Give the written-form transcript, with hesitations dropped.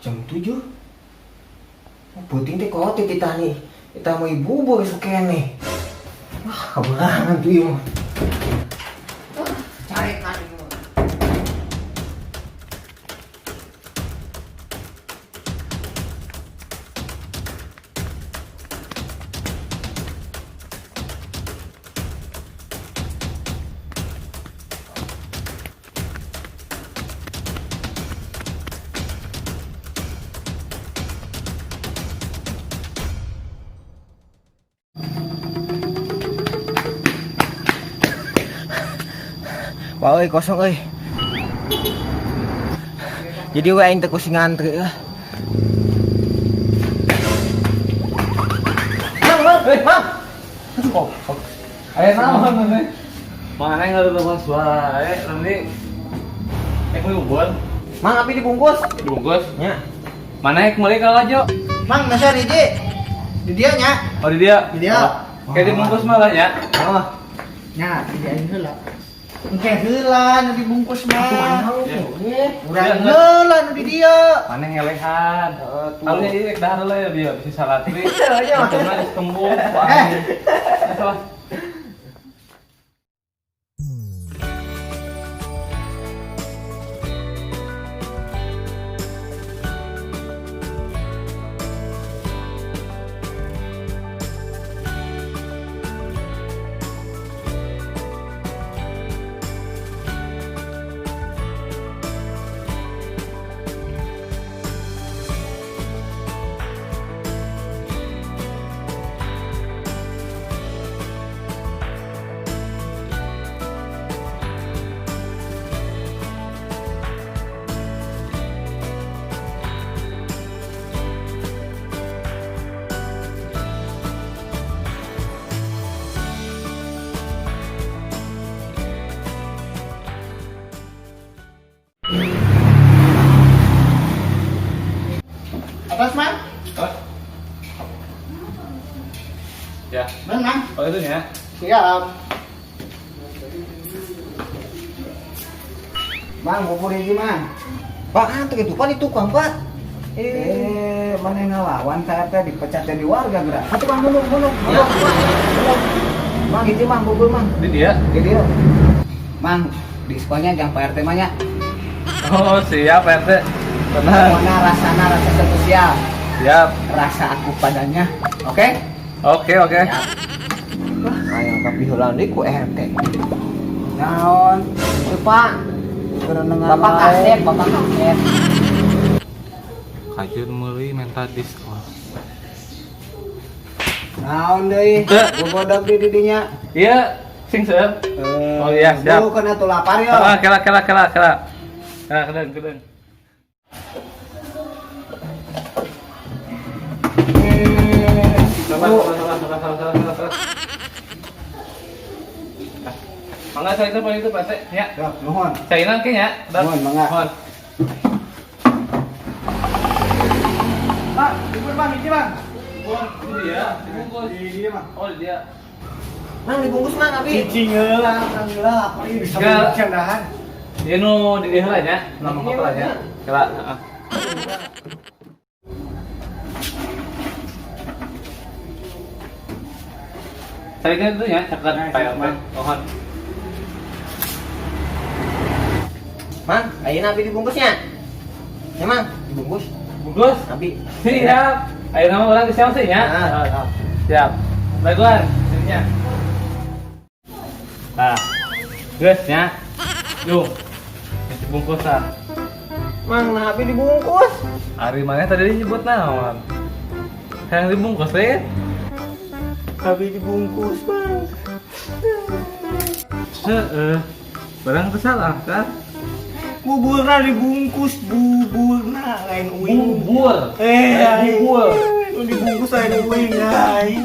Jam 7. Puting teh kok kita nih. Kita mau ibu bubur sekene. Wah, keberangan tuh yung. Cari kan itu. Wah, kosong euy. Jadi we aing teh kusi ngantri lah. Mang. Aduh, kok. Ayo naon nanti. Mana yang ada lepas wae nanti. Mau bubur. Mang api dibungkus. Dibungkus. Nya. Mana yang kembali kalau aja? Mang nasa hiji. Di dia nya. Oh di dia. Di dia. Kayak dibungkus malah ya. Oh. Nya, di aing heula. Engke heula nu dibungkus mah. Urang heula nu di dia. Mana yang ngelehan? Kalau jadi rek dahar lah ya dia bisa salat tri. Iya. Cuma tembung. Salah. Atas, Mang. Oh. Ya. Mang. Oh itu ya. Siap. Mang, bubur hiji, Mang. Pak, antuk itu Pak di tukang, Pak. Mana yang ngelawan saya teh dipecat jadi warga gerak. Atuh Mang dulu. Ya. Mang hiji, Mang, bubur, Mang. Di dia. Di dia. Mang, diskonnya jangan Pak RT mah nya. Oh siap RT. Tenang. Mana rasana rasa spesial. Siap. Rasa aku padanya. Oke? Oke. Wah, kayak tapi heula deui ku RT. Naon? Teu, Pak. Bapak kasep. Kajun meuli minta diskon. Naon deui? Teu. Bobodag di didinya. Iya, sing seueur. Oh iya, siap. Lu kana tuh lapar yo. Ah, kela. Kedeng. Sabar. Mangga saya itu paling itu pasti ya. Ya, nuhun. Cainan ke ya. Nuhun, mangga. Nuhun. Pak, bubur Bang, hiji Bang. Bubur ini dia, dibungkus. Di dia Bang. Oh, di dia. Mang dibungkus, Mang, abi. Cicing heula, kang heula, apa ieu bisa Enggak. candahan. Dia nu di heula nya, nama kepala nya. Kela. Saya kan itu ya, cakat kayak apa? Mohon. Mang, ayeuna abi dibungkusnya. Ya, Mang, dibungkus. Bungkus. Abi. Siap. Ayo nama orang di siapa sih ya? Nah. Siap. Baiklah, sininya. Nah, guys ya. Yuk, isi bungkusan. Mang, nah abi dibungkus. Hari mana tadi nyebut naon? Yang dibungkus deh. Abi dibungkus, Bang. Barang tersalah kan? Buburna dibungkus, buburna lain uing. Bubur. Bubur. Bubur. Lu dibungkus lain uing, lain.